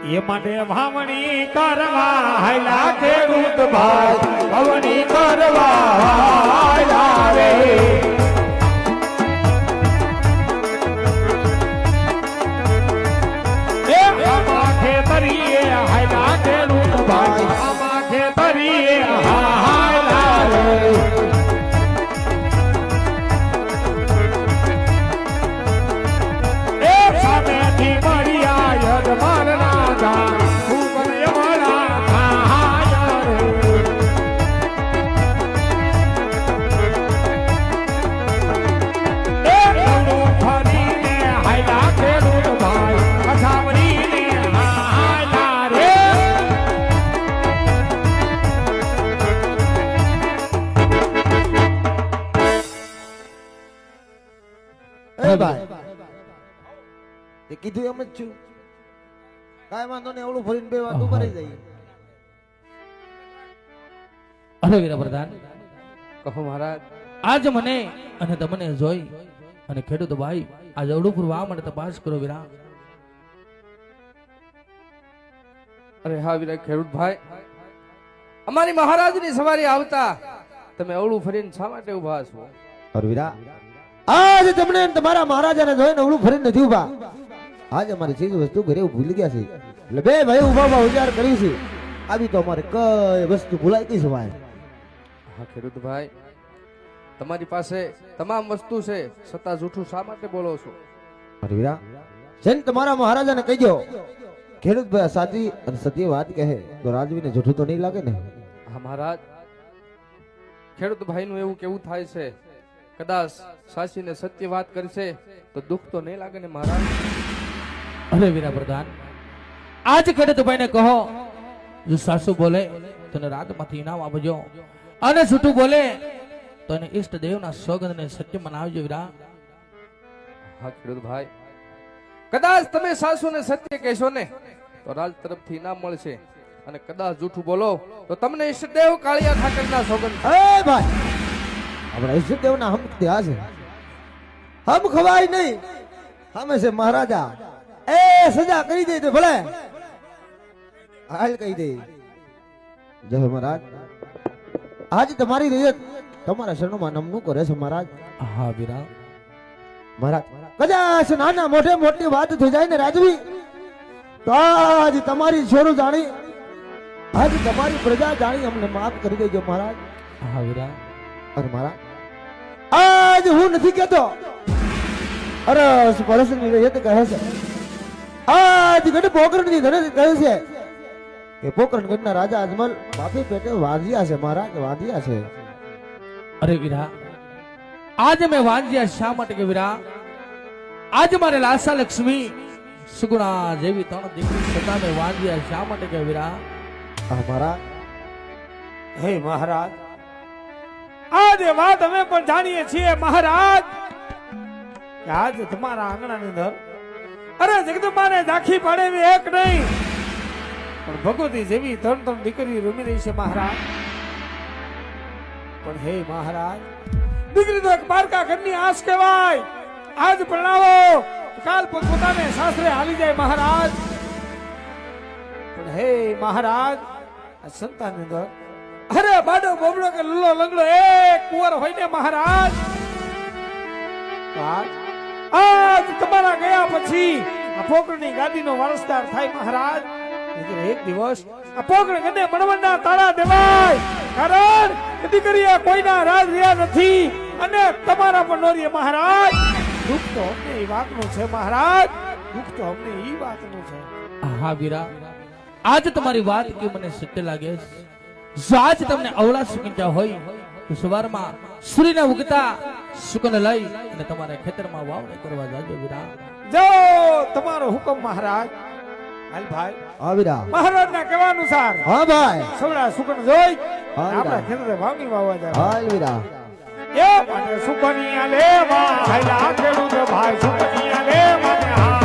એ માટે વાવણી કરવા હાયલા ખેડૂત ભાઈ વાવણી કરવા હાયલા રે એ આમાં ખેતરીએ હાયલા ખેડૂત ભાઈ આમાં ખેતરીએ હાયલા રે કીધું એમ જ છું કાંઈ વાંધો ને એવડું ફરીને બે વાતો કરી જાય. અરે વીરા પ્રધાન કહો મહારાજ. આજ મને અને તમને જોઈ અને ખેડૂત ભાઈ આજ અવડું વા માટે તપાસ કરો વીરા. અરે હા વીરા ખેડૂત ભાઈ, અમારી મહારાજની સવારી આવતા તમે અવળું ફરીને શા માટે ઉભા છો? અરે વીરા, આજ તમને તમારા મહારાજાને જોઈને અવળું ફરીને નથી ઉભા. આજ અમારી ચીજ વસ્તુ ઘરે ભૂલી ગયા છે એટલે બે ભાઈ ઉભા વિચાર કર્યું છે. આવી તો અમારે કઈ વસ્તુ ભૂલાઈ ગઈ છે ભાઈ. હા ખેડૂત ભાઈ, તમારી પાસે તમામ વસ્તુ છે છતાં જૂઠું શા માટે બોલો છો? અરે વીરા, જેને તમારા મહારાજાને કહી દો ખેડૂત ભાઈ સાચી અને સત્ય વાત કહે તો રાજવીને જૂઠું તો નહીં લાગે ને? હા મહારાજ, ખેડૂત ભાઈ નું એવું કેવું થાય છે કદાચ સાચી ને સત્ય વાત કરશે તો દુઃખ તો નહીં લાગે ને મહારાજ? અરે વીરા પ્રધાન, આજ ખેડૂત ભાઈને કહો જો સાસુ બોલે તો એને રાતમાંથી ઇનામ આપજો અને છૂટું બોલે તો એને ઈષ્ટ દેવના સોગંદને સત્ય મનાવજો વીરા. હા ખેડૂત ભાઈ, કદાચ તમે સાસુ ને સત્ય કહેશો ને તો રાજ તરફથી ઇનામ મળશે અને કદાચ જૂઠું બોલો તો તમને ઈષ્ટદેવ કાળિયા ઠાકરના સોગંદ. એ ભાઈ, આપણા ઈષ્ટદેવના હમ ત્યાં છે, હમ ખવાય નહીં. હમે છે મહારાજા, એ સજા કરી દે તો ભલે હાલ કહી દે. જય મહારાજ, આજ તમારી રજત તમારા શરણમાં નમનું કરે છે મહારાજ. હા વીરા મહારાજ, કદાચ નાના મોઢે મોટી વાત થઈ જાય ને રાજવી તો આજ તમારી છોરું જાણી, આજ તમારી પ્રજા જાણી અમને માફ કરી દેજો મહારાજ. હા વીરા. અરે મહારાજ, આજ હું નથી કેતો, અરસ પરસની રજત કહે છે, આજ ગઢ પોકરણની ધન કહે છે કે પોકરણ ગઢના રાજા અજમલ બાપી પેટે વાંધ્યા છે મહારાજ, વાંધ્યા છે. અરે વીરા, આજ મેં વાંજ્યા શા માટે કે વીરા, આજ મારે લાસા લક્ષ્મી સુગુણા જેવી ત્રણ દીકરી છતાં મેં વાંજ્યા શા માટે કે વીરા? મહારાજ, હે મહારાજ, આજે વાત અમે પણ જાણીએ છીએ મહારાજ કે આજ તમારા આંગણાની અંદર અરે જગદંબાને ઝાંખી પાડેવી એક નહીં પણ ભગવતી જેવી ત્રણ ત્રણ દીકરી રમી રહી છે મહારાજ. પણ હે મહારાજ, દીકરી તો એક બારકા ઘરની આશ કહેવાય. આજ પરણાવો કાલ પોતાને સાસરે હાલી જાય મહારાજ. પણ હે મહારાજ, આ સંતાનની અંદર અરે બાડો બોબડો કે લુલો લંગડો એક કુંવર હોય ને મહારાજ, આજ તમારા ગયા પછી આ પોકરણની ગાદીનો વારસદાર થાય મહારાજ. એક દિવસ આ પોકરણ ગને મણવણના તાળા દેવાય, કારણ કે દીકરીએ કોઈના રાજ રહ્યા નથી અને તમારા પણ નોરીએ મહારાજ. દુઃખ તો અમને એ વાતનું છે મહારાજ, દુઃખ તો અમને એ વાતનું છે. હા વીરા, આજ તમારી વાત કે મને સત્ય લાગે છે. જો આજ તમને અવળા સુકંજા હોય તો સવારમાં સૂર્યના ઉગતા સુકન લઈ અને તમારા ખેતરમાં વાવણી કરવા જાજો વીરા. જો તમારો હુકમ મહારાજ. હાલ ભાઈ, હા વીરા, મહારાજના કહેવા અનુસાર હા ભાઈ, સવડા સુકન જોઈ હા આપણા ખેતરે વાવણી વાવવા જાય. હાલ વીરા, એ માટે સુકનિયા લે માં હાયલા ખેડૂત ભાઈ સુકનિયા લે મને હા